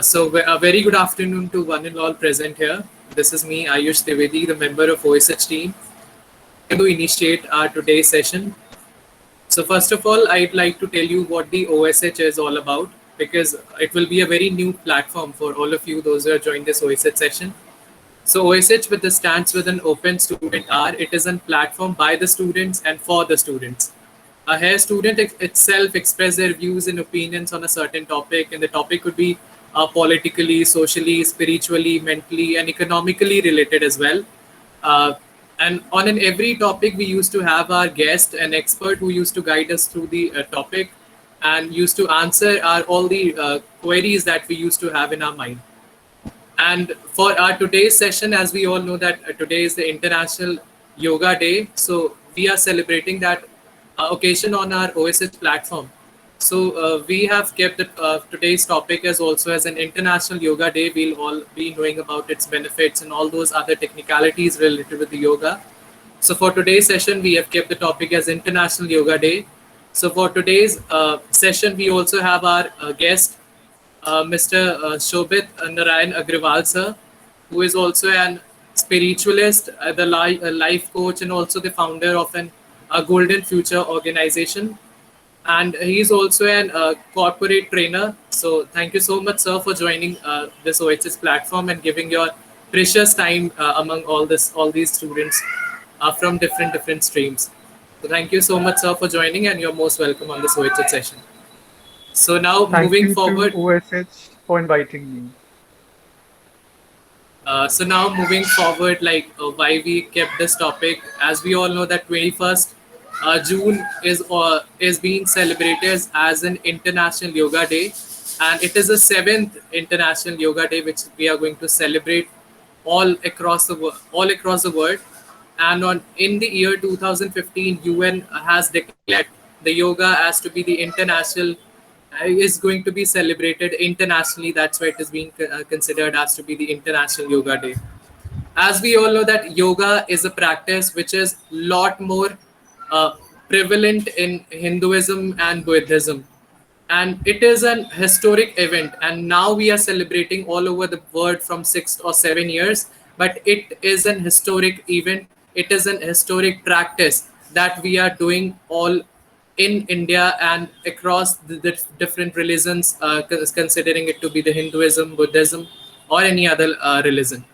A very good afternoon to one and all present here. This is me, Ayush Trivedi, the member of OSH team, to initiate our today's session. So first of all, I'd like to tell you what the OSH is all about because it will be a very new platform for all of you, those who are joining this OSH session. So OSH with the stands with an open student R. It is a platform by the students and for the students. Here, student itself express their views and opinions on a certain topic, and the topic could be politically, socially, spiritually, mentally, and economically related as well. Uh, and on an every topic, we used to have our guest, an expert who used to guide us through the topic and used to answer all the queries that we used to have in our mind. And for our today's session, as we all know that today is the International Yoga Day, so we are celebrating that occasion on our OSH platform. So we have kept today's topic as also as an International Yoga Day. We'll all be knowing about its benefits and all those other technicalities related with the yoga. So for today's session, we have kept the topic as International Yoga Day. So for today's session, we also have our guest, Mr. Shobit Narayan Agrawal sir, who is also an spiritualist, a life coach, and also the founder of an Golden Future organization. And he's also an corporate trainer. So thank you so much, sir, for joining this OHS platform and giving your precious time among all these students from different streams. So thank you so much, sir, for joining, and you're most welcome on this OHS session. So now Thank moving you to forward, OSH for inviting me. why we kept this topic, as we all know that 21st June is being celebrated as an International Yoga Day, and it is the seventh International Yoga Day which we are going to celebrate all across the world. And on in the year 2015, UN has declared the yoga as to be the international is going to be celebrated internationally. That's why it is being considered as to be the International Yoga Day. As we all know that yoga is a practice which is lot more uh, prevalent in Hinduism and Buddhism, and it is an historic event, and now we are celebrating all over the world from 6 or 7 years, but it is an historic event. It is an historic practice that we are doing all in India and across the different religions, considering it to be the Hinduism, Buddhism, or any other religion.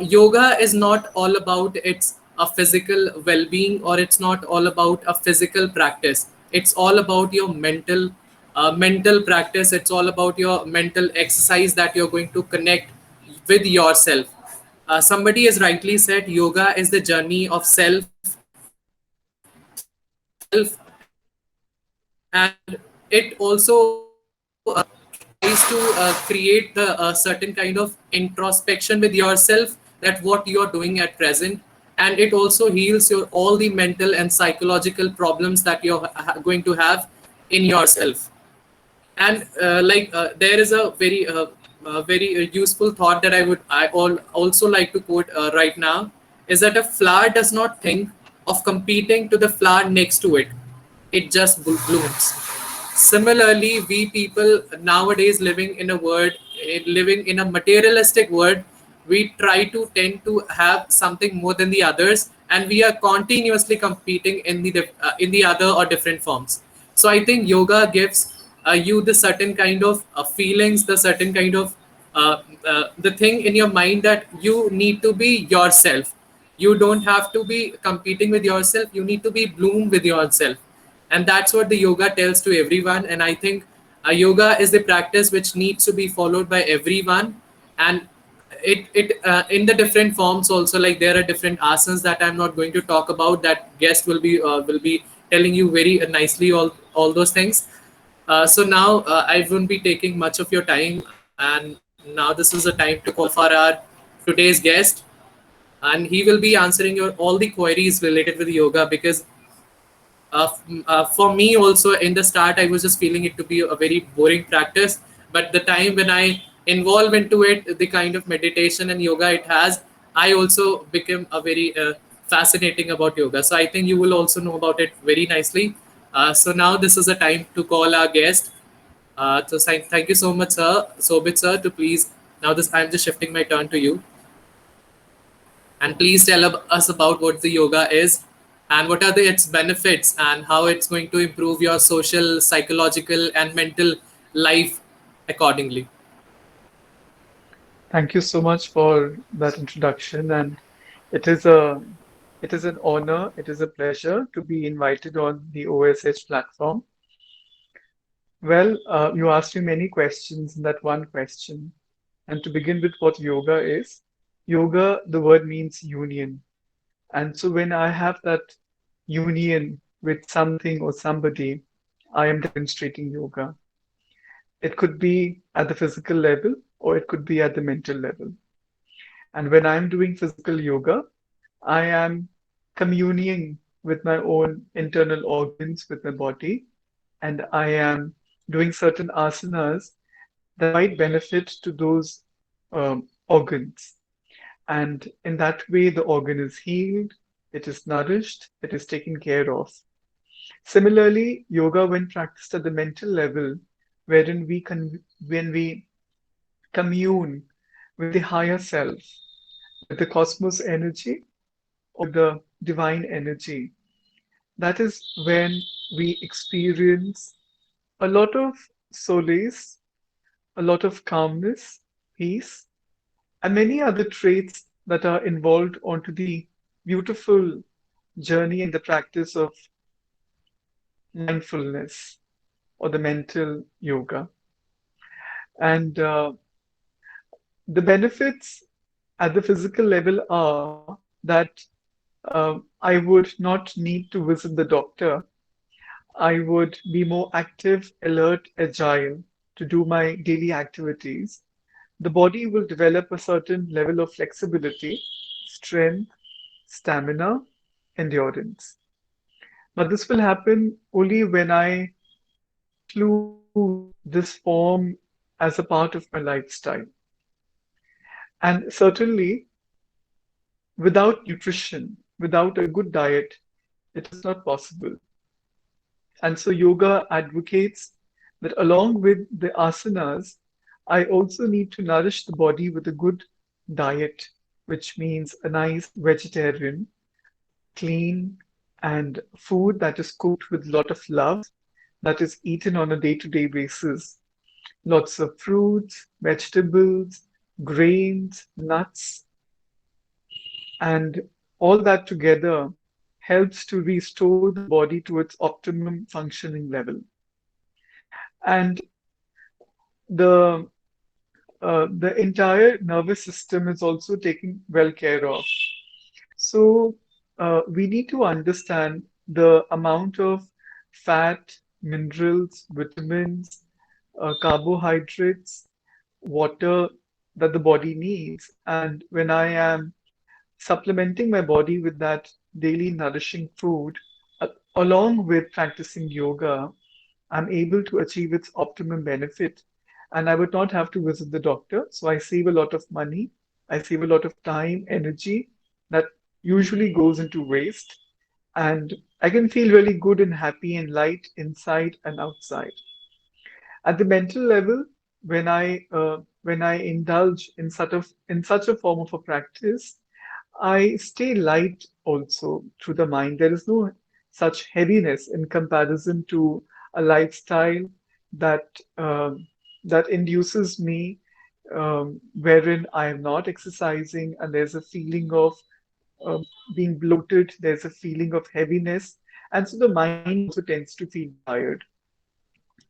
Yoga is not all about its a physical well-being, or it's not all about a physical practice. It's all about your mental practice. It's all about your mental exercise that you're going to connect with yourself. Somebody has rightly said yoga is the journey of self and it also tries to create the certain kind of introspection with yourself, that what you are doing at present, and it also heals your all the mental and psychological problems that you're going to have in yourself. And there is a very useful thought that also like to quote right now, is that a flower does not think of competing to the flower next to it. It just blooms. Similarly, we people nowadays living in a materialistic world, we try to tend to have something more than the others, and we are continuously competing in the other or different forms. So I think yoga gives you the certain kind of feelings, the certain kind of the thing in your mind that you need to be yourself. You don't have to be competing with yourself. You need to be bloom with yourself, and that's what the yoga tells to everyone. And I think yoga is the practice which needs to be followed by everyone. And it in the different forms also, like there are different asanas that I'm not going to talk about, that guest will be telling you very nicely all those things. So now I won't be taking much of your time, and now this is the time to call for our today's guest, and he will be answering your all the queries related with yoga. Because for me also, in the start I was just feeling it to be a very boring practice, but the time when I involve into it, the kind of meditation and yoga it has, I also became a very fascinating about yoga. So I think you will also know about it very nicely. So now this is the time to call our guest. Thank you so much, sir. Sobit, sir, to please. Now, this I'm just shifting my turn to you. And please tell us about what the yoga is and what are its benefits and how it's going to improve your social, psychological, and mental life accordingly. Thank you so much for that introduction, and it is a it is an honor, it is a pleasure to be invited on the OSH platform. Well, you asked me many questions in that one question. And to begin with, what yoga is, yoga, the word means union. And so when I have that union with something or somebody, I am demonstrating yoga. It could be at the physical level or it could be at the mental level. And when I'm doing physical yoga, I am communing with my own internal organs, with my body, and I am doing certain asanas that might benefit to those organs. And in that way, the organ is healed, it is nourished, it is taken care of. Similarly, yoga, when practiced at the mental level, wherein when we commune with the higher self, with the cosmos energy or the divine energy, that is when we experience a lot of solace, a lot of calmness, peace, and many other traits that are involved onto the beautiful journey in the practice of mindfulness or the mental yoga. And the benefits at the physical level are that I would not need to visit the doctor. I would be more active, alert, agile to do my daily activities. The body will develop a certain level of flexibility, strength, stamina, endurance. Now, this will happen only when I include this form as a part of my lifestyle. And certainly, without nutrition, without a good diet, it is not possible. And so, yoga advocates that along with the asanas, I also need to nourish the body with a good diet, which means a nice vegetarian, clean, and food that is cooked with a lot of love, that is eaten on a day to day basis. Lots of fruits, vegetables, grains, nuts, and all that together helps to restore the body to its optimum functioning level. And the the entire nervous system is also taken well care of. So we need to understand the amount of fat, minerals, vitamins, carbohydrates, water that the body needs. And when I am supplementing my body with that daily nourishing food, along with practicing yoga, I'm able to achieve its optimum benefit. And I would not have to visit the doctor. So I save a lot of money. I save a lot of time, energy that usually goes into waste. And I can feel really good and happy and light inside and outside. At the mental level, when I indulge in such a form of a practice, I stay light also through the mind. There is no such heaviness in comparison to a lifestyle that that induces me wherein I am not exercising and there's a feeling of um, being bloated, there's a feeling of heaviness, and so the mind also tends to feel tired.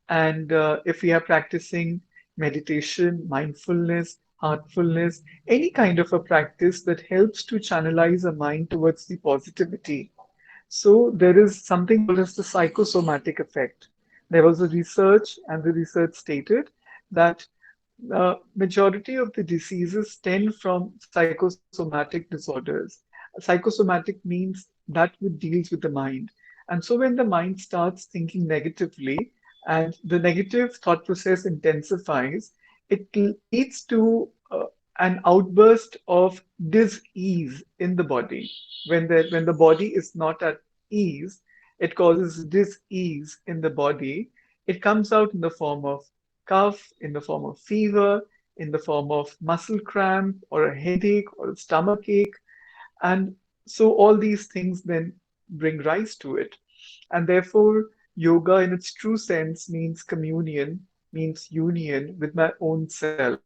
And if we are practicing meditation, mindfulness, heartfulness, any kind of a practice that helps to channelize a mind towards the positivity. So there is something called as the psychosomatic effect. There was a research, and the research stated that majority of the diseases stem from psychosomatic disorders. Psychosomatic means that which deals with the mind. And so when the mind starts thinking negatively and the negative thought process intensifies, it leads to an outburst of dis-ease in the body. When the body is not at ease, it causes dis-ease in the body. It comes out in the form of cough, in the form of fever, in the form of muscle cramp or a headache or a stomach ache. And so all these things then bring rise to it. And therefore, yoga in its true sense means communion, means union with my own self,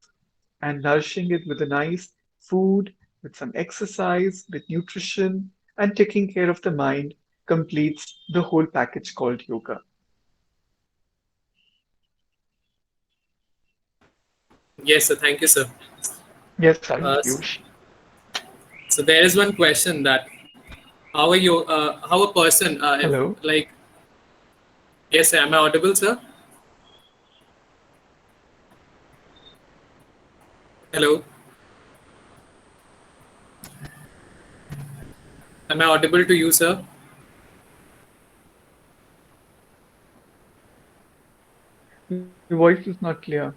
and nourishing it with a nice food, with some exercise, with nutrition, and taking care of the mind completes the whole package called yoga. Yes, sir. Thank you, sir. Yes, Uh, Ayush. so there is one question that how a person if Hello. like yes, sir, am I audible, sir? Hello, am I audible to you, sir? Your voice is not clear.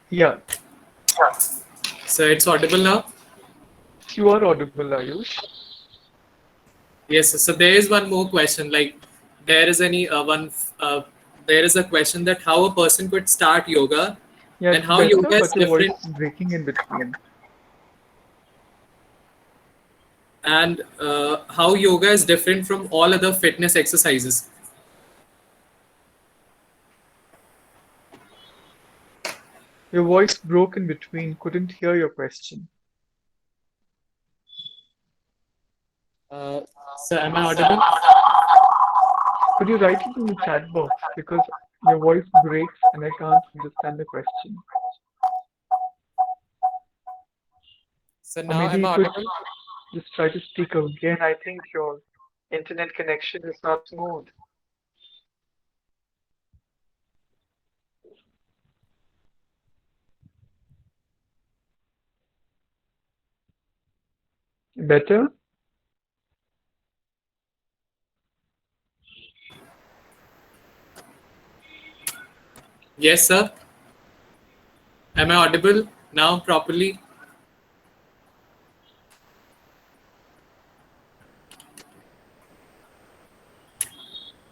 Yeah. So it's audible now. Yes, you are audible, Ayush. Yes, sir. So there is one more question. Like, there is any one. There is a question that how a person could start yoga, Yeah, and it's how better, yoga is but your voice different, is breaking in between. and how yoga is different from all other fitness exercises. Your voice broke in between, couldn't hear your question. So am I audible? Could you write it in the chat box because your voice breaks and I can't understand the question? So Or now maybe am you I could audible? just try to speak again. I think your internet connection is not smooth. Better? Yes, sir. Am I audible now properly?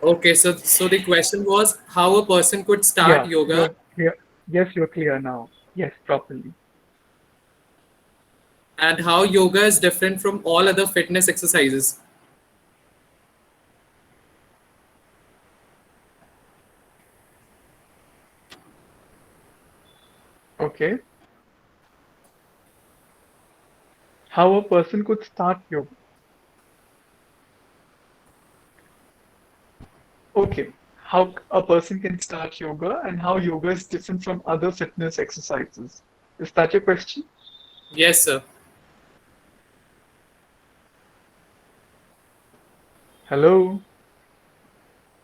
Okay, so the question was how a person could start Yeah, yoga you're clear. Yes, you're clear now. Yes, properly. and how yoga is different from all other fitness exercises. Okay. How a person could start yoga. Okay. How a person can start yoga and how yoga is different from other fitness exercises. Is that your question? Yes, sir. Hello?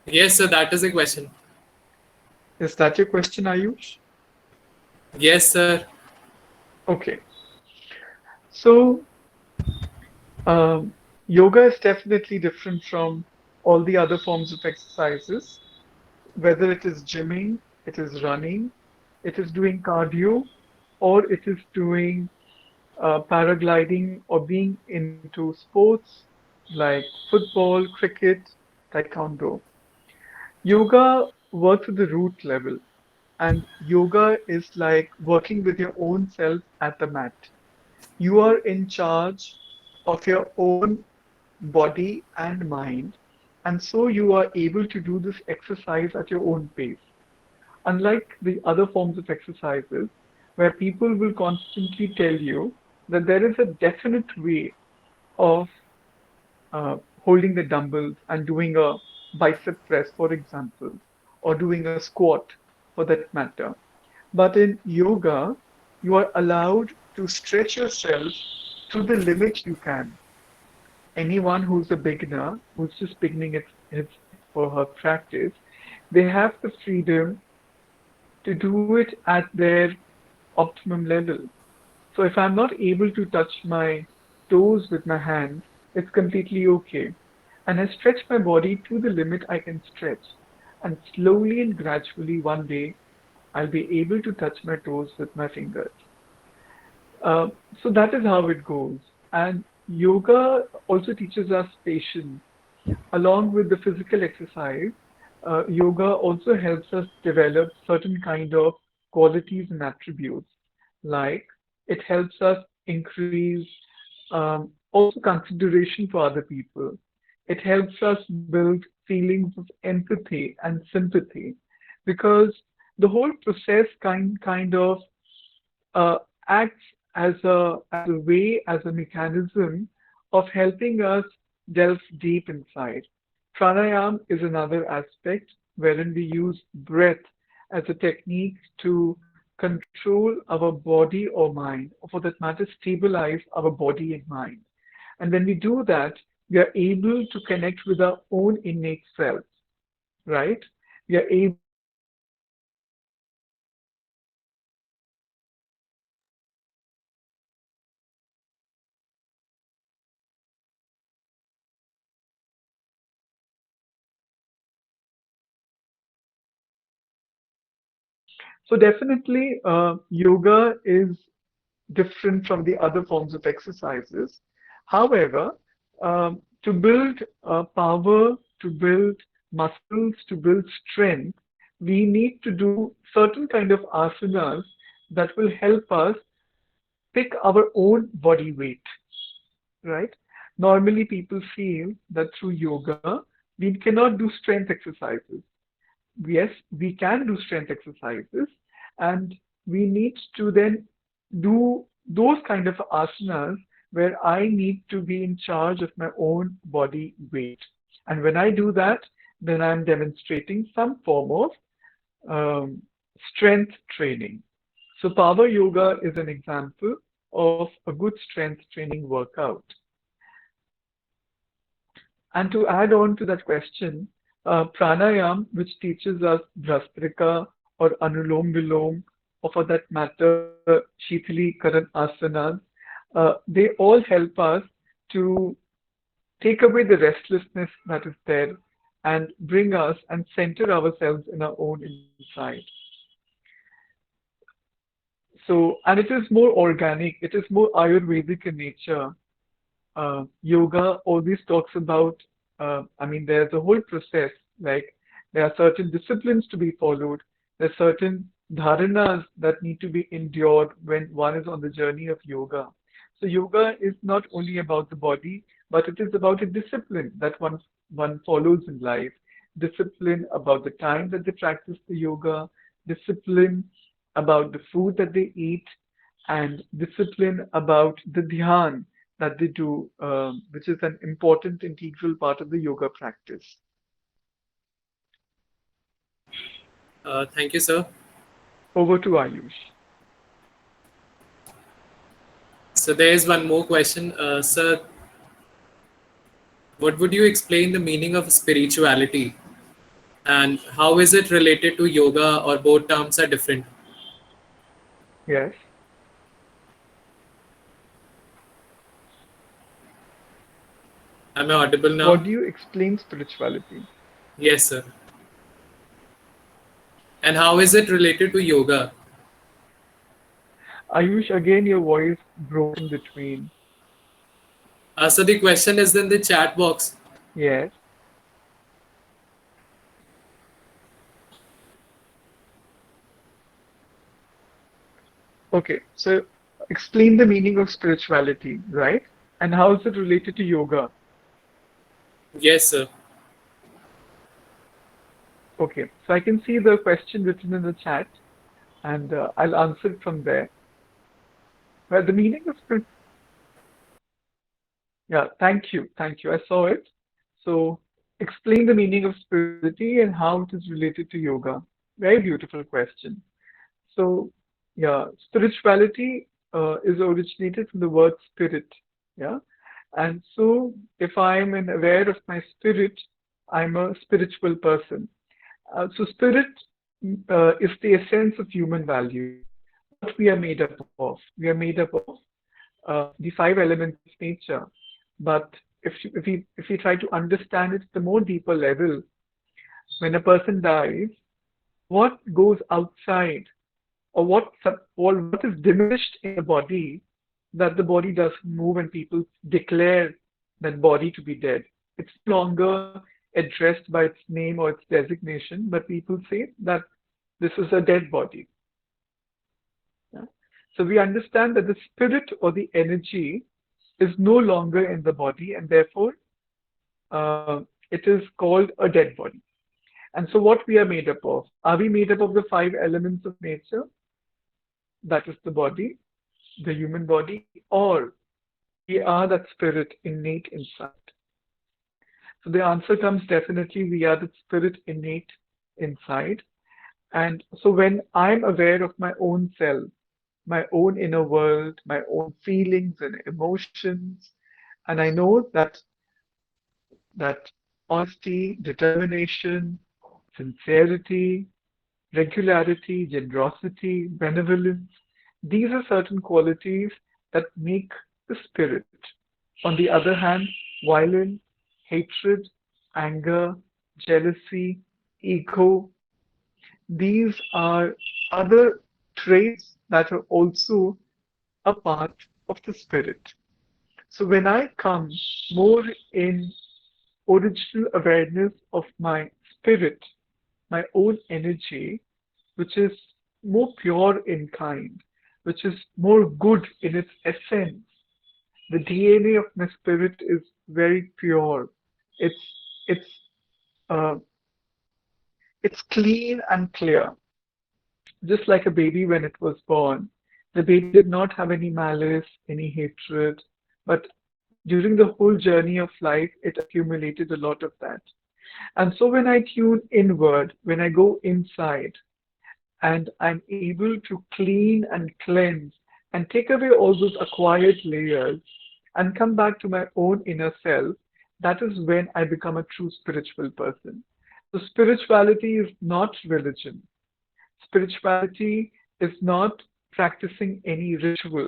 Yes, sir. That is the question. Is that your question, Ayush? Yes, sir. Okay. So, yoga is definitely different from all the other forms of exercises, whether it is gymming, it is running, it is doing cardio, or it is doing paragliding or being into sports like football, cricket, taekwondo. Yoga works at the root level, and yoga is like working with your own self at the mat. You are in charge of your own body and mind, and so you are able to do this exercise at your own pace. Unlike the other forms of exercises, where people will constantly tell you that there is a definite way of holding the dumbbells and doing a bicep press, for example, or doing a squat for that matter. But in yoga, you are allowed to stretch yourself to the limit you can. Anyone who's a beginner, who's just beginning his or her practice, they have the freedom to do it at their optimum level. So if I'm not able to touch my toes with my hands, it's completely okay. And I stretch my body to the limit I can stretch. And slowly and gradually, one day, I'll be able to touch my toes with my fingers. Uh, so that is how it goes. And yoga also teaches us patience along with the physical exercise. yoga also helps us develop certain kind of qualities and attributes, like it helps us increase also consideration for other people. It helps us build feelings of empathy and sympathy because the whole process kind of acts as a way, as a mechanism of helping us delve deep inside. Pranayam is another aspect wherein we use breath as a technique to control our body or mind, or for that matter, stabilize our body and mind. And when we do that, we are able to connect with our own innate self, right? We are able to connect with our own innate self and bring us and center ourselves in our own inside. So So definitely, yoga is different from the other forms of exercises. However, to build power, to build muscles, to build strength, we need to do certain kind of asanas that will help us pick our own body weight, right? Normally, people feel that through yoga, we cannot do strength exercises. Yes, we can do strength exercises, and we need to then do those kind of asanas where I need to be in charge of my own body weight. And when I do that, then I'm demonstrating some form of strength training. So, power yoga is an example of a good strength training workout. And to add on to that question, pranayam, which teaches us Bhrastrika or Anulom Vilom, or for that matter, Shithali Karan Asanas, they all help us to take away the restlessness that is there and bring us and center ourselves in our own inside. So, and it is more organic, it is more Ayurvedic in nature. Yoga always talks about, there's a whole process, like there are certain disciplines to be followed, there are certain dharanas that need to be endured when one is on the journey of yoga. So, yoga is not only about the body, but it is about a discipline that one follows in life. Discipline about the time that they practice the yoga, discipline about the food that they eat, and discipline about the dhyan that they do, which is an important integral part of the yoga practice. Thank you, sir. Over to Ayush. So there is one more question, sir. What would you explain the meaning of spirituality, and how is it related to yoga, or both terms are different? Yes. Am I audible now? What do you explain spirituality? Yes, sir. And how is it related to yoga? Ayush, again, your voice broke in between. So the question is in the chat box. Yes. Okay. So explain the meaning of spirituality, right? And how is it related to yoga? Yes, sir. Okay. So I can see the question written in the chat, and I'll answer it from there. Well, the meaning of spirit. Yeah, thank you. Thank you. I saw it. So, explain the meaning of spirituality and how it is related to yoga. Very beautiful question. So, yeah, spirituality is originated from the word spirit. Yeah. And so, if I'm aware of my spirit, I'm a spiritual person. So, spirit is the essence of human values. What we are made up of. We are made up of the five elements of nature. But if we try to understand it at a more deeper level, when a person dies, what goes outside or what is diminished in the body that the body doesn't move and people declare that body to be dead. It's no longer addressed by its name or its designation, but people say that this is a dead body. Yeah? So we understand that the spirit or the energy is no longer in the body, and therefore it is called a dead body. And so, what we are made up of? Are we made up of the five elements of nature? That is the body, the human body, or we are that spirit innate inside. So the answer comes definitely we are the spirit innate inside. And so when I'm aware of my own self, my own inner world, my own feelings and emotions, and I know that honesty, determination, sincerity, regularity, generosity, benevolence, these are certain qualities that make the spirit. On the other hand, violence, hatred, anger, jealousy, ego, these are other traits that are also a part of the spirit. So when I come more in original awareness of my spirit, my own energy, which is more pure in kind, which is more good in its essence. The DNA of my spirit is very pure. It's it's uh, it's clean and clear, just like a baby when it was born. The baby did not have any malice, any hatred, but during the whole journey of life, it accumulated a lot of that. And so when I tune inward, when I go inside, and I'm able to clean and cleanse and take away all those acquired layers and come back to my own inner self, that is when I become a true spiritual person. So, spirituality is not religion. Spirituality is not practicing any ritual.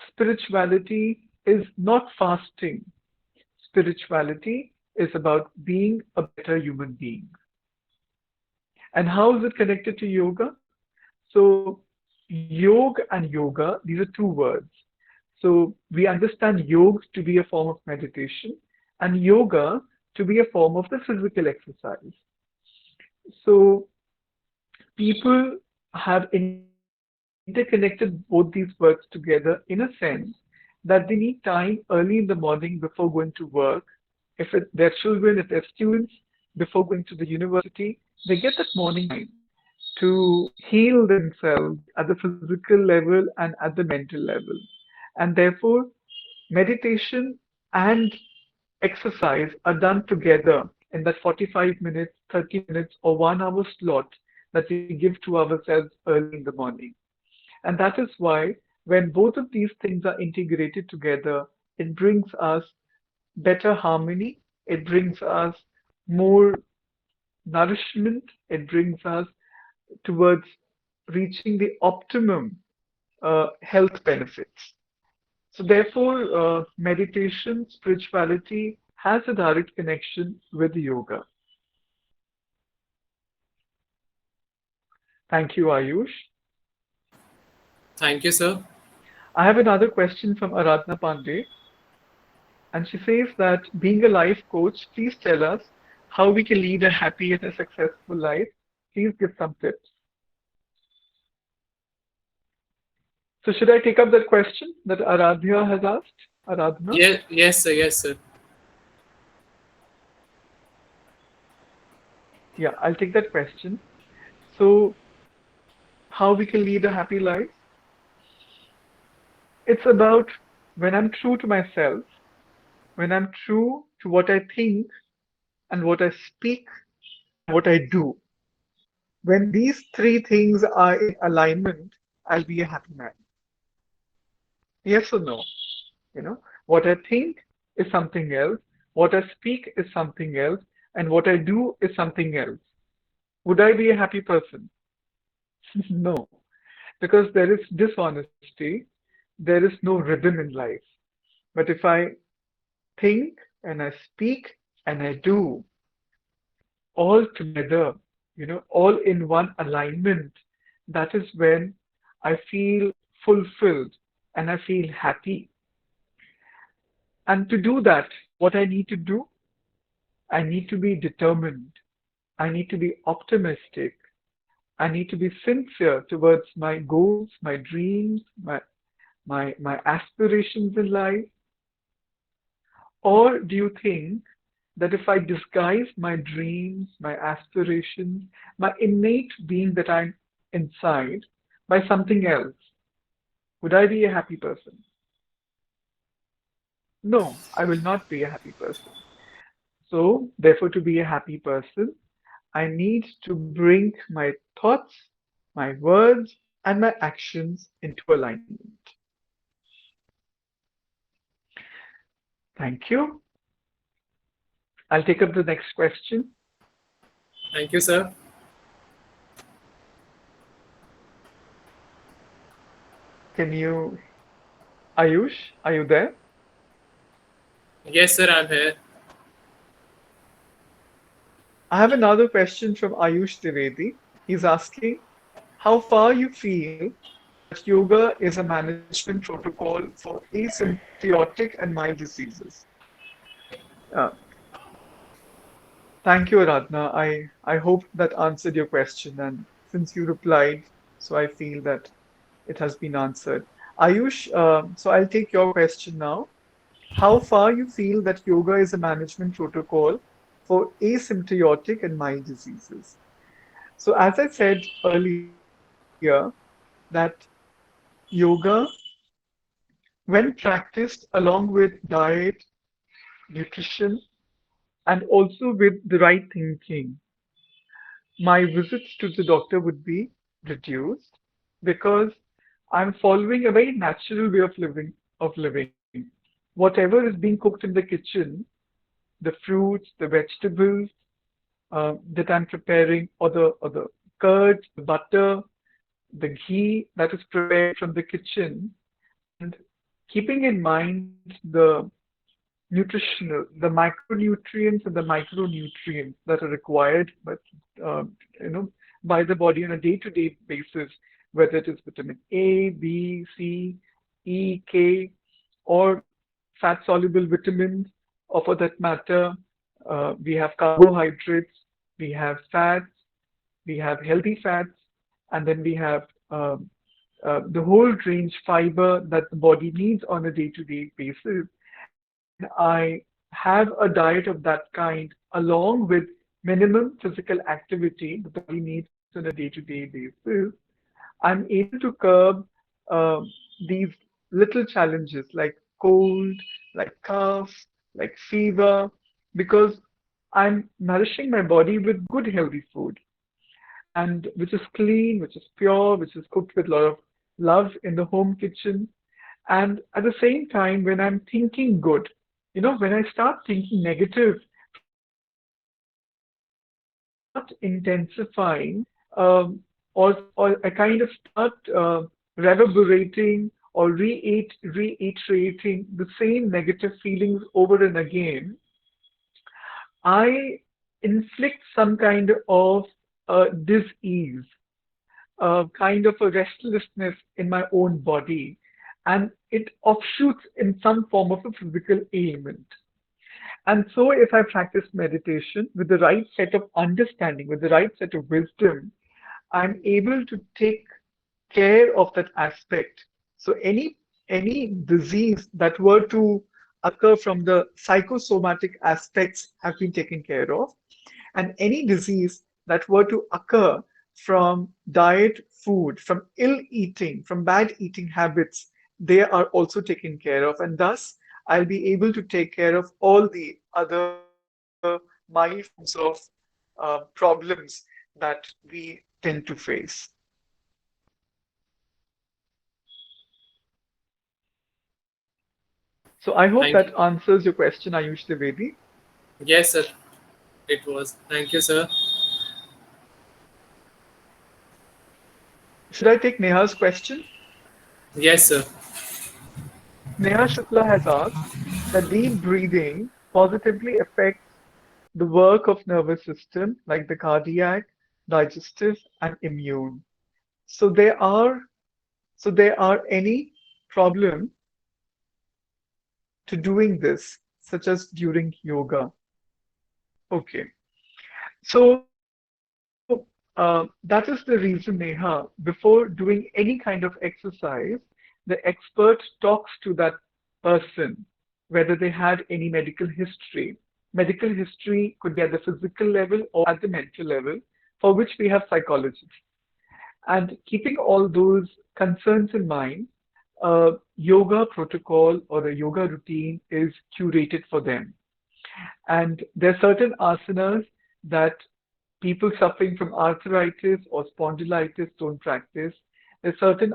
Spirituality is not fasting. Spirituality is about being a better human being. And how is it connected to yoga? So, yog and yoga, these are two words. So, we understand yoga to be a form of meditation and yoga to be a form of the physical exercise. So, people have interconnected both these words together in a sense that they need time early in the morning before going to work. If they're children, if they're students, before going to the university, they get that morning time to heal themselves at the physical level and at the mental level. And therefore, meditation and exercise are done together in that 45 minutes, 30 minutes, or 1 hour slot that we give to ourselves early in the morning. And that is why when both of these things are integrated together, it brings us better harmony, it brings us more nourishment, it brings us towards reaching the optimum health benefits. So, therefore, meditation, spirituality has a direct connection with yoga. Thank you, Ayush. Thank you, sir. I have another question from Aradhna Pandey, and she says that being a life coach, please tell us how we can lead a happy and a successful life. Please give some tips. So, should I take up that question that Aradhya has asked? Aradhna? Yes, sir. Yes, sir. Yeah, I'll take that question. So, how we can lead a happy life? It's about when I'm true to myself, when I'm true to what I think and what I speak and what I do. When these three things are in alignment, I'll be a happy man. Yes or no? You know, what I think is something else, what I speak is something else, and what I do is something else. Would I be a happy person? No, because there is dishonesty, there is no rhythm in life. But if I think and I speak and I do all together, all in one alignment, that is when I feel fulfilled and I feel happy. And to do that, what I need to do, I need to be determined. I need to be optimistic. I need to be sincere towards my goals, my dreams, my aspirations in life? Or do you think that if I disguise my dreams, my aspirations, my innate being that I'm inside by something else, would I be a happy person? No, I will not be a happy person. So, therefore, to be a happy person, I need to bring my thoughts, my words, and my actions into alignment. Thank you. I'll take up the next question. Thank you, sir. Can you, Ayush, are you there? Yes, sir, I'm here. I have another question from Ayush Trivedi. He's asking how far you feel that yoga is a management protocol for asymptomatic and mild diseases. Uh, Thank you, Aradhna. I hope that answered your question. And since you replied, so I feel that it has been answered. Ayush, so I'll take your question now. How far you feel that yoga is a management protocol for asymptomatic and mild diseases? So as I said earlier, that yoga, when practiced along with diet, nutrition, and also with the right thinking, my visits to the doctor would be reduced because I'm following a very natural way of living. Whatever is being cooked in the kitchen, the fruits, the vegetables that I'm preparing, or the curd, the butter, the ghee that is prepared from the kitchen, and keeping in mind the macronutrients and the micronutrients that are required, but you know, by the body on a day-to-day basis, whether it is vitamin A, B, C, E, K, or fat-soluble vitamins, or for that matter, we have carbohydrates, we have fats, we have healthy fats, and then we have the whole range fiber that the body needs on a day-to-day basis. And I have a diet of that kind along with minimum physical activity that the body needs on a day-to-day basis. I'm able to curb uh, these little challenges like cold, like cough, like fever, because I'm nourishing my body with good healthy food and which is clean, which is pure, which is cooked with a lot of love in the home kitchen. And at the same time, when I'm thinking good, when I start thinking negative from the moment I start intensifying or I kind of start reverberating or reiterating the same negative feelings over and again, I inflict some kind of dis-ease, kind of a restlessness in my own body, and it offshoots in some form of a physical ailment. And so, if I practice meditation with the right set of understanding, with the right set of wisdom, I'm able to take care of that aspect. So any disease that were to occur from the psychosomatic aspects have been taken care of, and any disease that were to occur from diet, food, from ill eating, from bad eating habits, they are also taken care of, and thus I'll be able to take care of all the other mild forms of problems that we tend to face. So I hope Thank you. that answers your question, Ayush Trivedi. Yes, sir, it was. Thank you, sir. Should I take Neha's question? Yes, sir. Neha Shukla has asked that deep breathing positively affects the work of nervous system like the cardiac, digestive, and immune. So there are any problem to doing this, such as during yoga. Okay. So that is the reason, Neha, before doing any kind of exercise, the expert talks to that person whether they had any medical history. Medical history could be at the physical level or at the mental level, for which we have psychologists. And keeping all those concerns in mind, a yoga protocol or a yoga routine is curated for them. And there are certain asanas that people suffering from arthritis or spondylitis don't practice. There are certain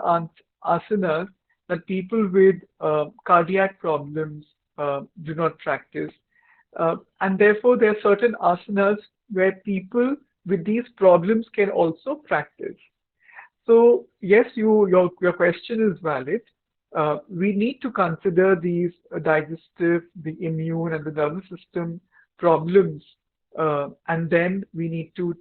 asanas that people with cardiac problems do not practice. And therefore, there are certain asanas where people with these problems can also practice. So yes, your question is valid. We need to consider these digestive, the immune, and the nervous system problems, and then we need to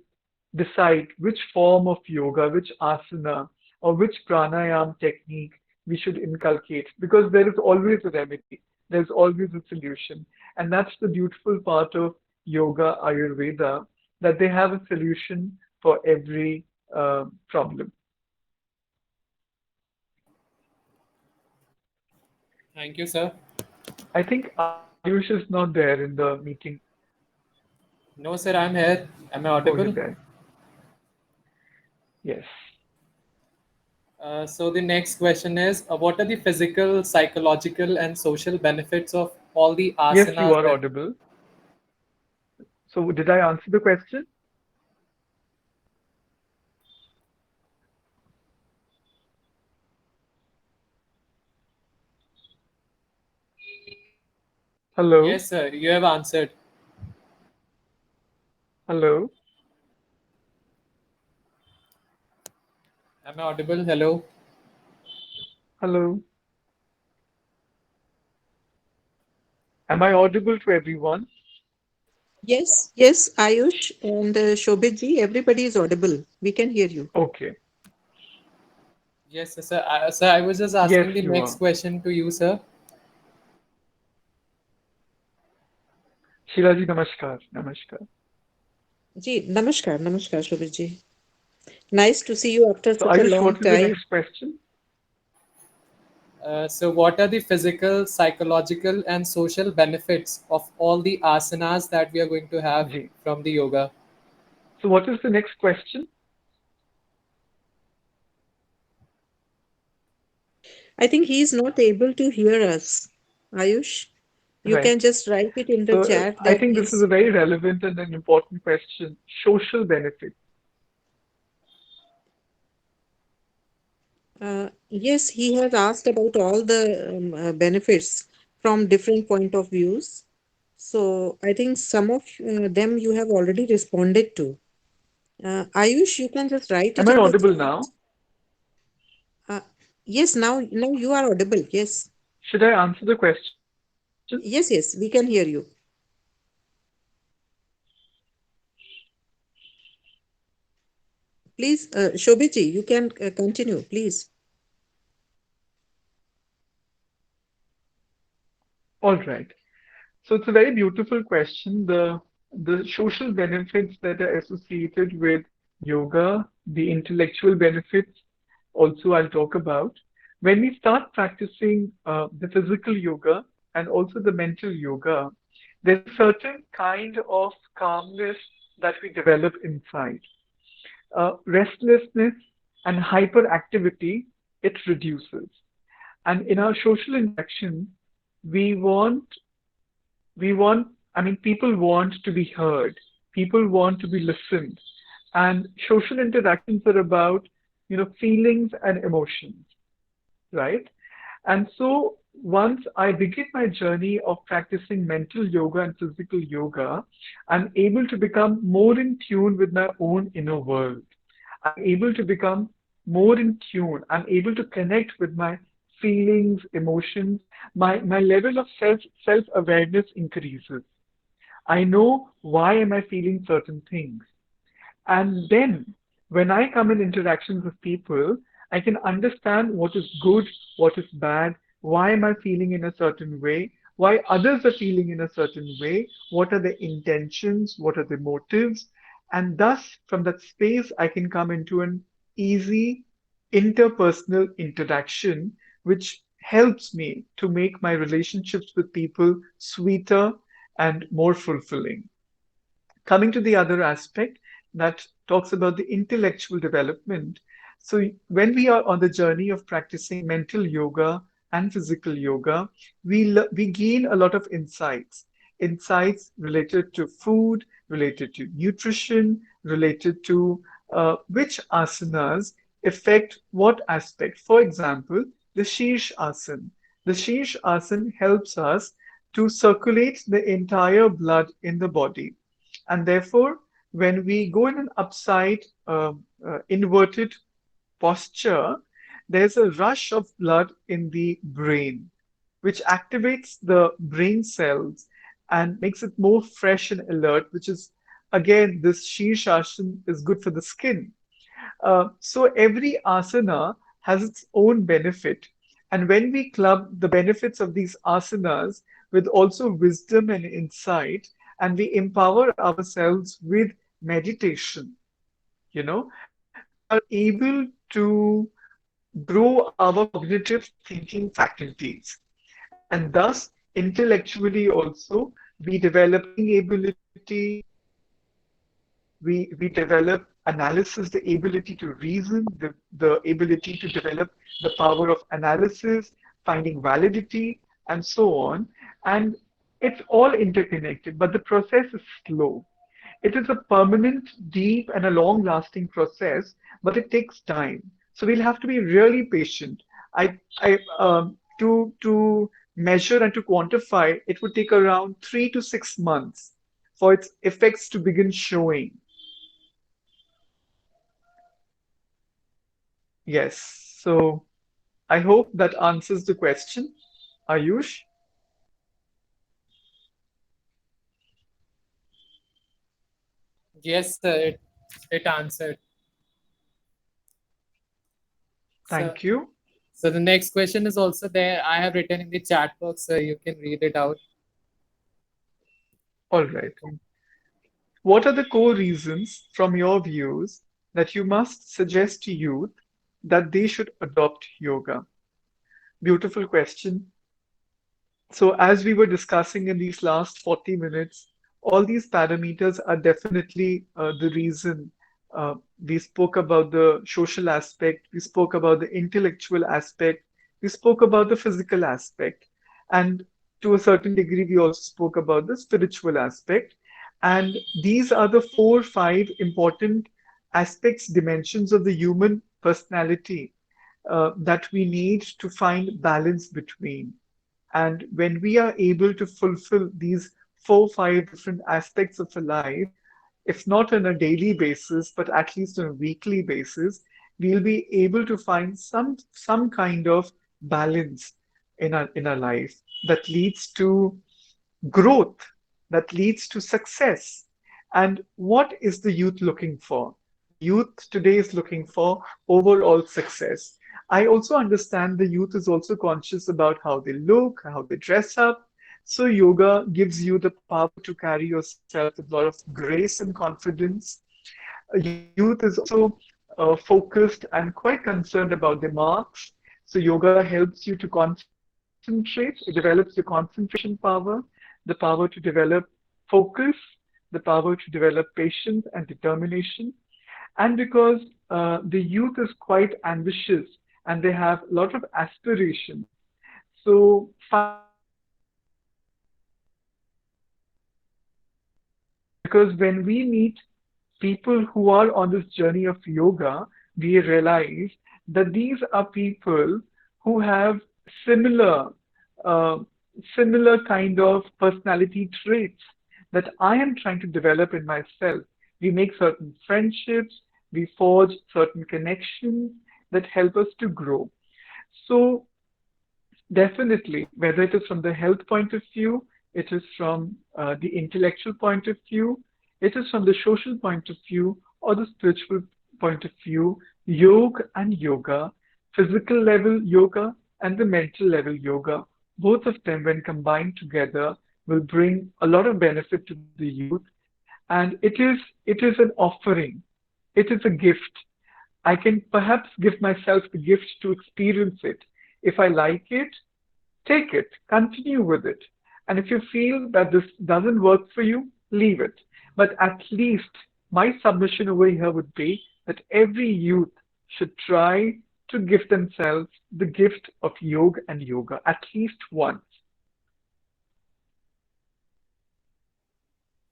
decide which form of yoga, which asana, or which pranayam technique we should inculcate, because there is always a remedy, there's always a solution, and that's the beautiful part of yoga Ayurveda, that they have a solution for every problem. Thank you, sir. I think Ayush is not there in the meeting. No, sir, I'm here. Am I Oh, you're audible? there. Yes. So the next question is, what are the physical, psychological, and social benefits of all the Yes, you asanas are that? audible. So did I answer the question? Hello? Yes, sir, you have answered. Hello? Am I audible? Hello. Hello? Am I audible to everyone? Yes, yes, Ayush and Shobit ji, everybody is audible. We can hear you. Okay. Yes, sir. Sir, I was just Yes, asking the you next are. question to you, sir. Shilaji, namaskar. Namaskar. Ji, namaskar, namaskar, Shobit ji. Nice to see you after So such a Ayush, long what is the time. next question? So, what are the physical, psychological, and social benefits of all the asanas that we are going to have Ji. from the yoga? So what is the next question? I think he is not able to hear us. Ayush, you Right. can just write it in the So chat I that think this is he's. a very relevant and an important question. Social benefits. Yes, he has asked about all the benefits from different point of views. So I think some of them you have already responded to. Ayush, you can just write Am it I in the audible chat. now? Uh, yes, now you are audible. Yes, Should I answer the question? yes, we can hear you. Please, Shobhiji, you can continue, please. All right. So it's a very beautiful question. The social benefits that are associated with yoga, the intellectual benefits, also I'll talk about. When we start practicing the physical yoga and also the mental yoga, there's a certain kind of calmness that we develop inside. Restlessness and hyperactivity, it reduces. And in our social interaction, we want I mean, people want to be heard. People want to be listened. And social interactions are about, feelings and emotions, right? And so once I begin my journey of practicing mental yoga and physical yoga, I'm able to become more in tune with my own inner world. I'm able to become more in tune. I'm able to connect with my feelings, emotions. My level of self-awareness increases. I know why am I feeling certain things. And then when I come in interactions with people, I can understand what is good, what is bad, why am I feeling in a certain way, why others are feeling in a certain way, what are the intentions, what are the motives, and thus from that space I can come into an easy interpersonal interaction, which helps me to make my relationships with people sweeter and more fulfilling. Coming to the other aspect that talks about the intellectual development. So, when we are on the journey of practicing mental yoga and physical yoga, we gain a lot of insights. Insights related to food, related to nutrition, related to which asanas affect what aspect. For example, the Sheesh Asana. The Sheesh Asana helps us to circulate the entire blood in the body, and therefore, when we go in an upside inverted posture, there's a rush of blood in the brain, which activates the brain cells and makes it more fresh and alert, which is, again, this Shirshasana is good for the skin. So every asana has its own benefit. And when we club the benefits of these asanas with also wisdom and insight, and we empower ourselves with meditation, we are able to grow our cognitive thinking faculties. And thus, intellectually also, we develop ability, we develop analysis, the ability to reason, the ability to develop the power of analysis, finding validity, and so on. And it's all interconnected, but the process is slow. It is a permanent, deep, and a long lasting process, but it takes time. So we'll have to be really patient. To measure and to quantify, it would take around 3 to 6 months for its effects to begin showing. Yes. So I hope that answers the question. Ayush? Yes, sir, it answered. So, Thank you. so the next question is also there. I have written in the chat box, so you can read it out. All right. What are the core reasons, from your views, that you must suggest to youth that they should adopt yoga? Beautiful question. So, as we were discussing in these last 40 minutes, all these parameters are definitely the reason. We spoke about the social aspect, we spoke about the intellectual aspect, we spoke about the physical aspect, and to a certain degree, we also spoke about the spiritual aspect. And these are the 4, 5 important aspects, dimensions of the human personality that we need to find balance between. And when we are able to fulfill these 4, 5 different aspects of a life, if not on a daily basis, but at least on a weekly basis, we'll be able to find some kind of balance in our life that leads to growth, that leads to success. And what is the youth looking for? The youth today is looking for overall success. I also understand the youth is also conscious about how they look, how they dress up. So, yoga gives you the power to carry yourself with a lot of grace and confidence. Youth is also focused and quite concerned about their marks. So, yoga helps you to concentrate, it develops your concentration power, the power to develop focus, the power to develop patience and determination. And because the youth is quite ambitious and they have a lot of aspirations, so finding yoga helps them to achieve those aspirations. Because when we meet people who are on this journey of yoga, we realize that these are people who have similar, uh, similar kind of personality traits that I am trying to develop in myself. We make certain friendships, we forge certain connections that help us to grow. So, definitely, whether it is from the health point of view, it is from the intellectual point of view, it is from the social point of view, or the spiritual point of view, yoga and yoga, physical level yoga and the mental level yoga, both of them, when combined together, will bring a lot of benefit to the youth. And it is an offering. It is a gift. I can perhaps give myself the gift to experience it. If I like it, take it, continue with it. And if you feel that this doesn't work for you, leave it. But at least my submission over here would be that every youth should try to give themselves the gift of yoga at least once.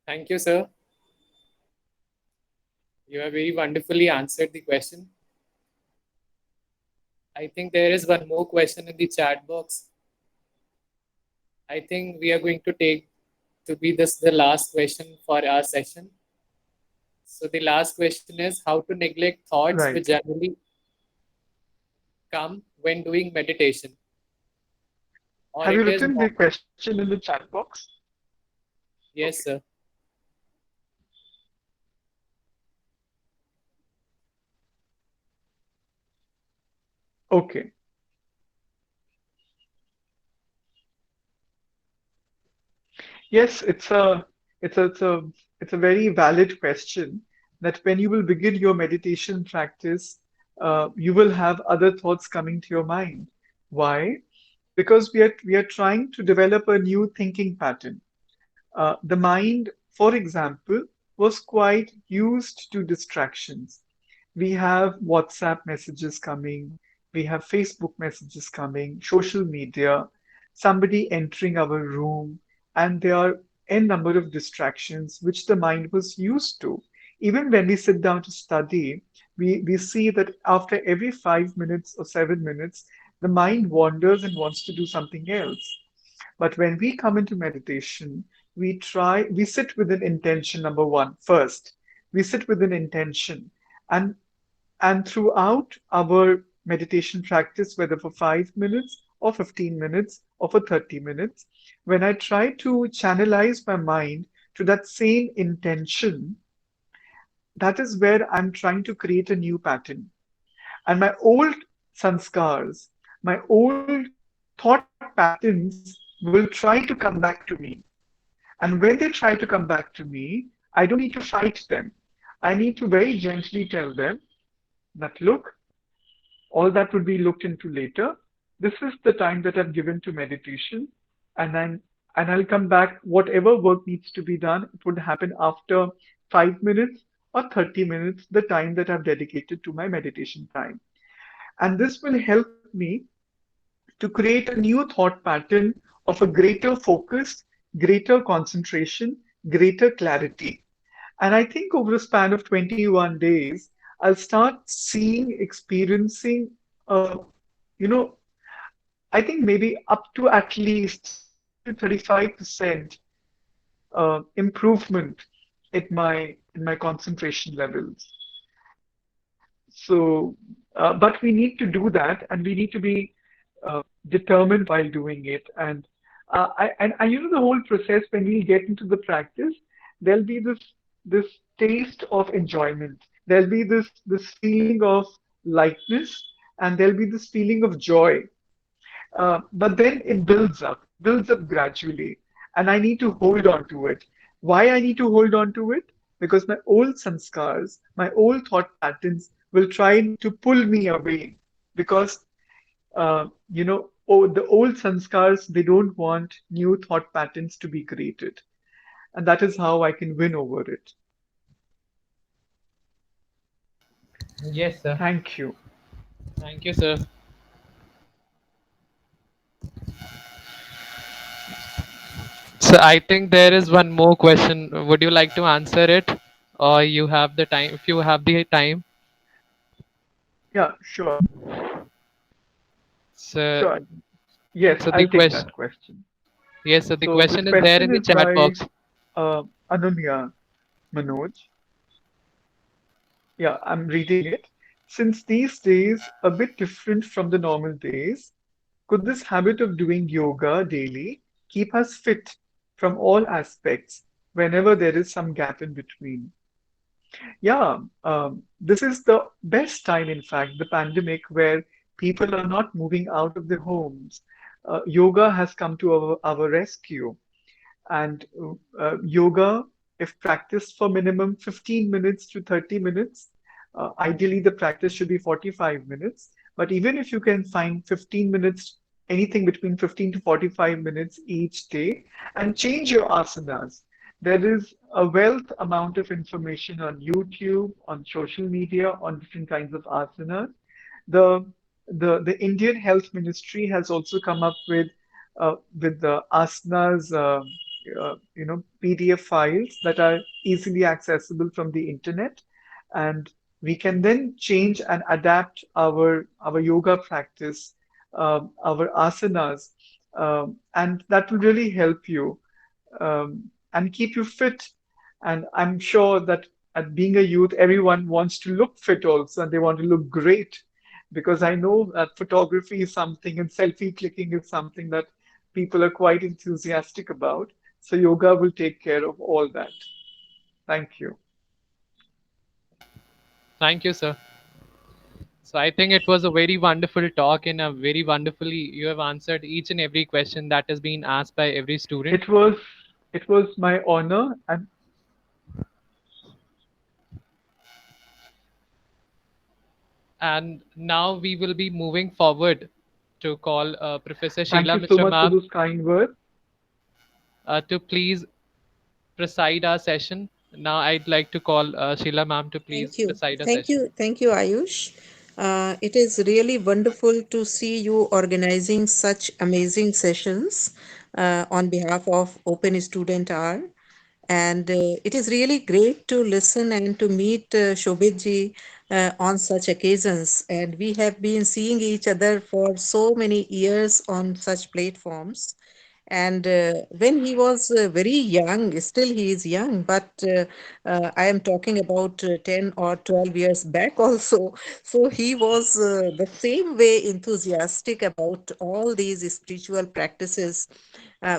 Thank you, sir. You have very wonderfully answered the question. I think there is one more question in the chat box. I think we are going to take to be this the last question for our session. So the last question is how to neglect thoughts which Right. generally come when doing meditation, or Have you it is written more. the question in the chat box? Okay. Yes, sir. Okay. Yes, it's a very valid question that when you will begin your meditation practice, you will have other thoughts coming to your mind. Why? Because we are trying to develop a new thinking pattern. The mind, for example, was quite used to distractions. We have WhatsApp messages coming, we have Facebook messages coming, social media, somebody entering our room, and there are n number of distractions which the mind was used to. Even when we sit down to study, we see that after every 5 minutes or 7 minutes, the mind wanders and wants to do something else. But when we come into meditation, we sit with an intention, number one, first. We sit with an intention. And and throughout our meditation practice, whether for 5 minutes or 15 minutes or for 30 minutes, when I try to channelize my mind to that same intention, that is where I'm trying to create a new pattern. And my old sanskars, my old thought patterns will try to come back to me. And when they try to come back to me, I don't need to fight them. I need to very gently tell them that, look, all that would be looked into later. This is the time that I've given to meditation, and I'll come back. Whatever work needs to be done, it would happen after 5 minutes or 30 minutes, the time that I've dedicated to my meditation time. And this will help me to create a new thought pattern of a greater focus, greater concentration, greater clarity. And I think over a span of 21 days, I'll start seeing, experiencing, you know, I think maybe up to at least 30 to 35% improvement in my concentration levels. So, but we need to do that, and we need to be determined while doing it. And the whole process when we get into the practice, there'll be this taste of enjoyment. There'll be this feeling of lightness, and there'll be this feeling of joy. But then it builds up gradually, and I need to hold on to it. Why I need to hold on to it? Because my old sanskars, my old thought patterns will try to pull me away. Because the old sanskars, they don't want new thought patterns to be created, and that is how I can win over it. Yes, sir. Thank you. Thank you, sir. So I think there is one more question. Would you like to answer it, or you have the time? If you have the time, Yeah, sure. so Sure. Yes, so the I'll take question. that question. Yes, so the So this question is there question in the is chat by box. Anunya Manoj. Yeah, I'm reading it. Since these days a bit different from the normal days, could this habit of doing yoga daily keep us fit from all aspects whenever there is some gap in between? Yeah, this is the best time, in fact, the pandemic, where people are not moving out of their homes. yoga has come to our rescue. And yoga, if practiced for minimum 15 minutes to 30 minutes, ideally the practice should be 45 minutes. But even if you can find 15 minutes, anything between 15 to 45 minutes each day, and change your asanas. There is a wealth amount of information on YouTube, on social media, on different kinds of asanas. The the Indian Health Ministry has also come up with the asanas, PDF files that are easily accessible from the internet, and we can then change and adapt our yoga practice, our asanas, and that will really help you and keep you fit. And I'm sure that at being a youth, everyone wants to look fit also, and they want to look great, because I know that photography is something and selfie clicking is something that people are quite enthusiastic about. So yoga will take care of all that. Thank you. Thank you, sir. So I think it was a very wonderful talk, and a very wonderfully you have answered each and every question that has been asked by every student. It was it was my honor, and And now we will be moving forward to call Professor thank Sheila you so Mitra much for ma'am those kind words. to please preside our session. Now I'd like to call Sheila ma'am to please Thank you. preside our Thank session. you. Thank you, Ayush. It is really wonderful to see you organizing such amazing sessions on behalf of Open Student R. And it is really great to listen and to meet Shobit ji on such occasions. And we have been seeing each other for so many years on such platforms. And when he was very young, still he is young, but I am talking about 10 or 12 years back also. So he was the same way enthusiastic about all these spiritual practices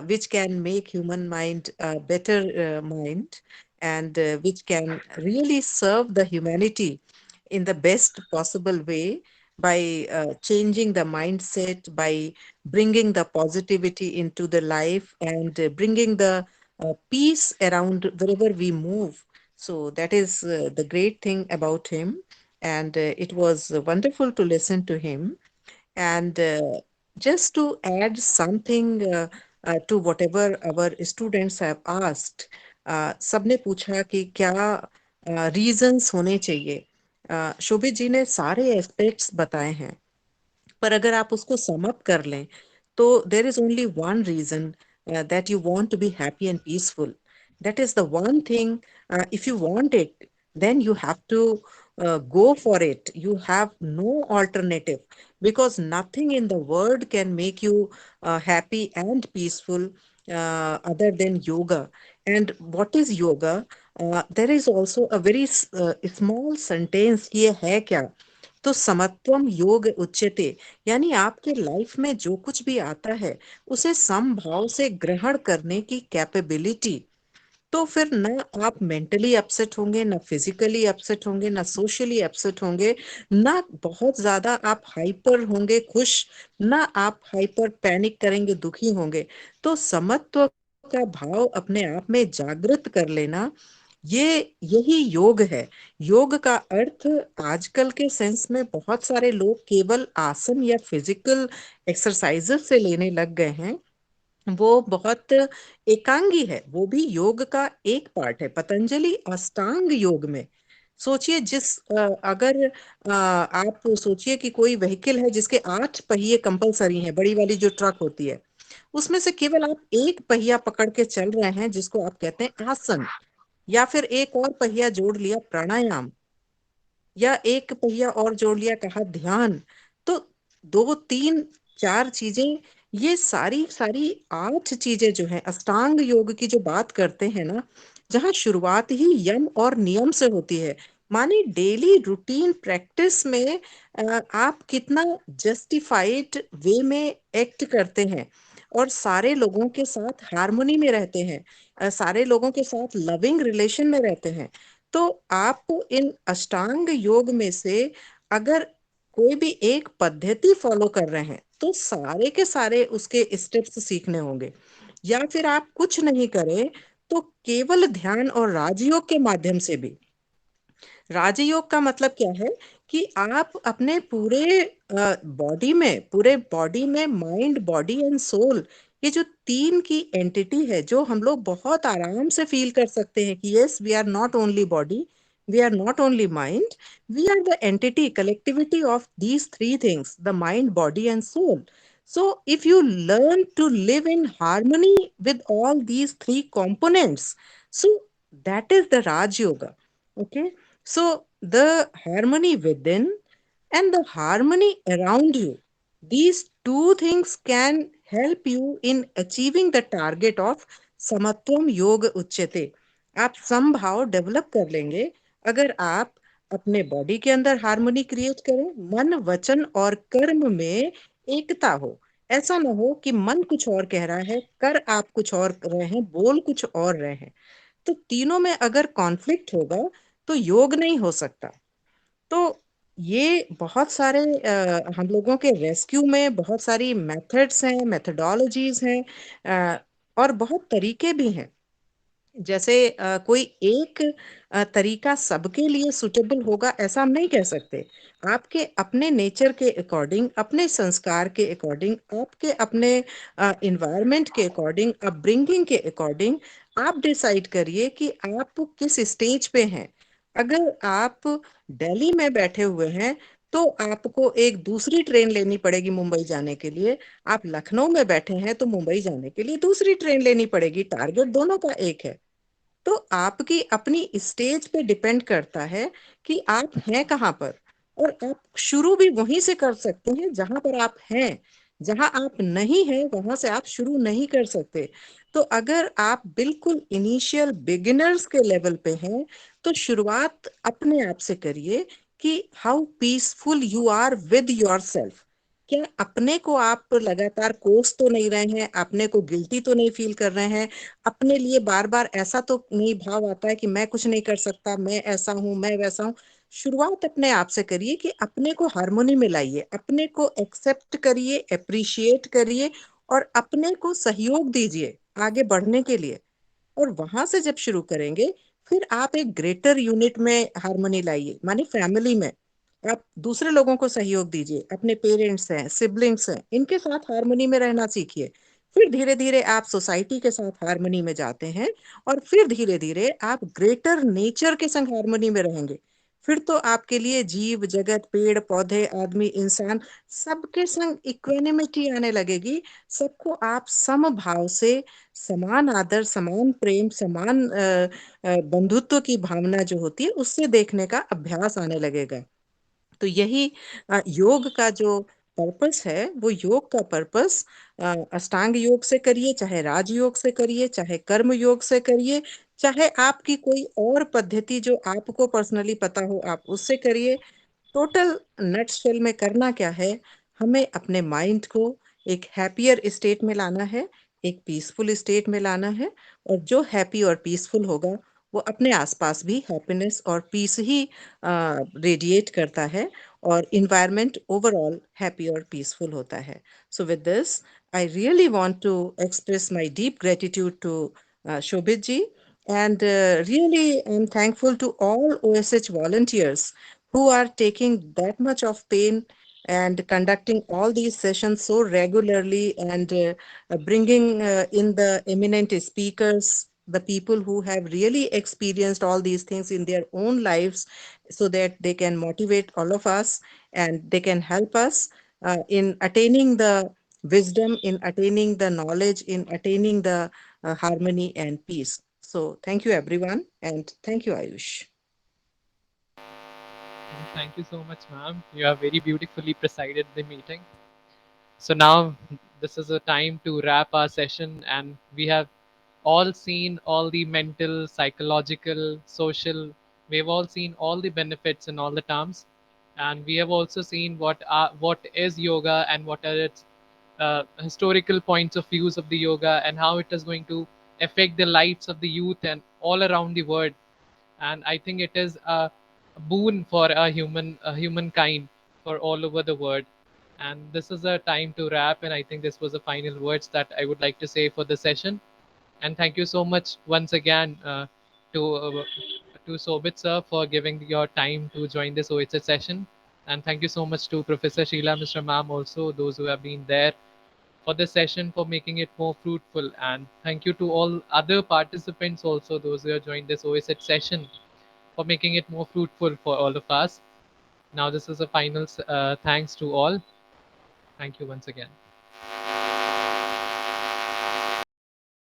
which can make human mind a better mind, and which can really serve the humanity in the best possible way by changing the mindset, by bringing the positivity into the life, and bringing the peace around wherever we move. So that is the great thing about him. And it was wonderful to listen to him. And just to add something to whatever our students have asked, सबने पूछा कि क्या reasons होने चाहिए. शोभित जी ने सारे aspects बताए हैं, पर अगर आप उसको सम अप कर लें तो there is only one reason that you want to be happy and peaceful. That is the one thing. If you want it, then you have to go for it. You have no alternative, because nothing in the world can make you happy and peaceful other than yoga. And what is yoga? There is also a very small sentence, ये है क्या. तो समत्वम योग उच्यते, यानी आपके life में जो कुछ भी आता है उसे समभाव से ग्रहण करने की कैपेबिलिटी. तो फिर ना आप मेंटली अपसेट होंगे, ना फिजिकली अपसेट होंगे, ना सोशली अपसेट होंगे, ना बहुत ज्यादा आप हाइपर होंगे खुश, ना आप हाइपर पैनिक करेंगे दुखी होंगे. तो समत्व का भाव अपने आप में जागृत कर लेना, ये यही योग है. योग का अर्थ आजकल के सेंस में बहुत सारे लोग केवल आसन या फिजिकल एक्सरसाइजेस से लेने लग गए हैं. वो बहुत एकांगी है, वो भी योग का एक पार्ट है. पतंजलि अष्टांग योग में सोचिए, अगर आप सोचिए कि कोई व्हीकल है जिसके 8 पहिए कंपलसरी हैं, बड़ी वाली जो ट्रक होती है, उसमें से केवल आप एक पहिया पकड़ के चल रहे हैं जिसको आप कहते हैं आसन, या फिर एक और पहिया जोड़ लिया प्राणायाम, या एक पहिया और जोड़ लिया कहा ध्यान. तो दो तीन चार चीजें, ये सारी सारी 8 चीजें जो है अष्टांग योग की जो बात करते हैं ना, जहाँ शुरुआत ही यम और नियम से होती है. माने डेली रूटीन प्रैक्टिस में आप कितना जस्टिफाइड वे में एक्ट करते हैं, और सारे लोगों के साथ हार्मनी में रहते हैं, सारे लोगों के साथ लविंग रिलेशन में रहते हैं. तो आप इन अष्टांग योग में से अगर कोई भी एक पद्धति फॉलो कर रहे हैं तो सारे के सारे उसके स्टेप्स सीखने होंगे। या फिर आप कुछ नहीं करें तो केवल ध्यान और राजयोग के माध्यम से भी। राजयोग का मतलब क्या है कि आप अपने पूरे बॉडी में माइंड, बॉडी एंड सोल, ये जो तीन की एंटिटी है, जो हम लोग बहुत आराम से फील कर सकते हैं कि yes, we are not only body, we are not only mind, we are the entity, collectivity of these three things, the mind, body and soul. So if you learn to live in harmony with all these three components, so that is the Raj Yoga. Okay. So the harmony within and the harmony around you, these two things can help you in achieving the target of samatvam yoga uchyate. आप समभाव develop कर लेंगे अगर आप अपने body के अंदर harmony create करें, मन, वचन और कर्म में एकता हो। ऐसा ना हो कि मन कुछ और कह रहा है, कर आप कुछ और रहे हैं, बोल कुछ और रहे हैं। तो तीनों में अगर कॉन्फ्लिक्ट होगा तो योग नहीं हो सकता। तो ये बहुत सारे हम लोगों के रेस्क्यू में बहुत सारी मेथड्स हैं, मेथडोलॉजीज हैं, और बहुत तरीके भी हैं। जैसे कोई एक तरीका सबके लिए सुटेबल होगा ऐसा हम नहीं कह सकते। आपके अपने नेचर के अकॉर्डिंग, अपने संस्कार के अकॉर्डिंग, आपके अपने इन्वायरमेंट के अकॉर्डिंग, अपब्रिंगिंग के अकॉर्डिंग आप डिसाइड करिए कि आप किस स्टेज पे हैं। अगर आप दिल्ली में बैठे हुए हैं तो आपको एक दूसरी ट्रेन लेनी पड़ेगी मुंबई जाने के लिए। आप लखनऊ में बैठे हैं तो मुंबई जाने के लिए दूसरी ट्रेन लेनी पड़ेगी, टारगेट दोनों का एक है। तो आपकी अपनी स्टेज पे डिपेंड करता है कि आप हैं कहाँ पर, और आप शुरू भी वहीं से कर सकते हैं जहां पर आप हैं। जहां आप नहीं हैं वहां से आप शुरू नहीं कर सकते। तो अगर आप बिल्कुल इनिशियल बिगिनर्स के लेवल पे हैं तो शुरुआत अपने आप से करिए कि how peaceful you are with yourself. क्या अपने को आप लगातार कोस तो नहीं रहे हैं, अपने को गिल्टी तो नहीं फील कर रहे हैं, अपने लिए बार बार ऐसा तो नहीं भाव आता है कि मैं कुछ नहीं कर सकता, मैं ऐसा हूं, मैं वैसा हूं। शुरुआत अपने आप से करिए कि अपने को हार्मोनी में लाइए, अपने को एक्सेप्ट करिए, अप्रिशिएट करिए, और अपने को सहयोग दीजिए आगे बढ़ने के लिए। और वहां से जब शुरू करेंगे फिर आप एक ग्रेटर यूनिट में हार्मनी लाइए, माने फैमिली में आप दूसरे लोगों को सहयोग दीजिए, अपने पेरेंट्स हैं, सिबलिंग्स हैं, इनके साथ हार्मनी में रहना सीखिए। फिर धीरे धीरे आप सोसाइटी के साथ हार्मनी में जाते हैं, और फिर धीरे धीरे आप ग्रेटर नेचर के संग हार्मनी में रहेंगे। फिर तो आपके लिए जीव जगत, पेड़ पौधे, आदमी, इंसान, सबके संग इक्वेनिमिटी आने लगेगी। सबको आप समभाव से, समान आदर, समान प्रेम, समान बंधुत्व की भावना जो होती है उससे देखने का अभ्यास आने लगेगा। तो यही योग का जो पर्पस है, वो योग का पर्पस अष्टांग योग से करिए, चाहे राजयोग से करिए, चाहे कर्म योग से करिए, चाहे आपकी कोई और पद्धति जो आपको पर्सनली पता हो आप उससे करिए। टोटल नटशेल में करना क्या है, हमें अपने माइंड को एक हैप्पियर स्टेट में लाना है, एक पीसफुल स्टेट में लाना है। और जो हैप्पी और पीसफुल होगा वो अपने आसपास भी हैप्पीनेस और पीस ही रेडिएट करता है, और इन्वायरमेंट ओवरऑल हैप्पी और पीसफुल होता है। So with this I really want to express my deep gratitude to Shobit ji, and really I'm thankful to all OSH volunteers who are taking that much of pain and conducting all these sessions so regularly, and bringing in the eminent speakers, the people who have really experienced all these things in their own lives, so that they can motivate all of us and they can help us in attaining the wisdom, in attaining the knowledge, in attaining the harmony and peace. So thank you everyone, and thank you, Ayush. Thank you so much, ma'am. You have very beautifully presided the meeting. So now this is a time to wrap our session, and we have all seen all the mental, psychological, social. We have all seen all the benefits and all the terms, and we have also seen what is yoga and what are its historical points of views of the yoga, and how it is going to affect the lives of the youth and all around the world. And I think it is a boon for a humankind for all over the world. And this is a time to wrap, and I think this was the final words that I would like to say for the session. And thank you so much once again to uh, to Sobit sir for giving your time to join this OHS session. And thank you so much to Professor Sheila, Mr. Ma'am, also those who have been there for the session for making it more fruitful. And thank you to all other participants also, those who have joined this OSH session for making it more fruitful for all of us. Now, this is a final thanks to all. Thank you once again.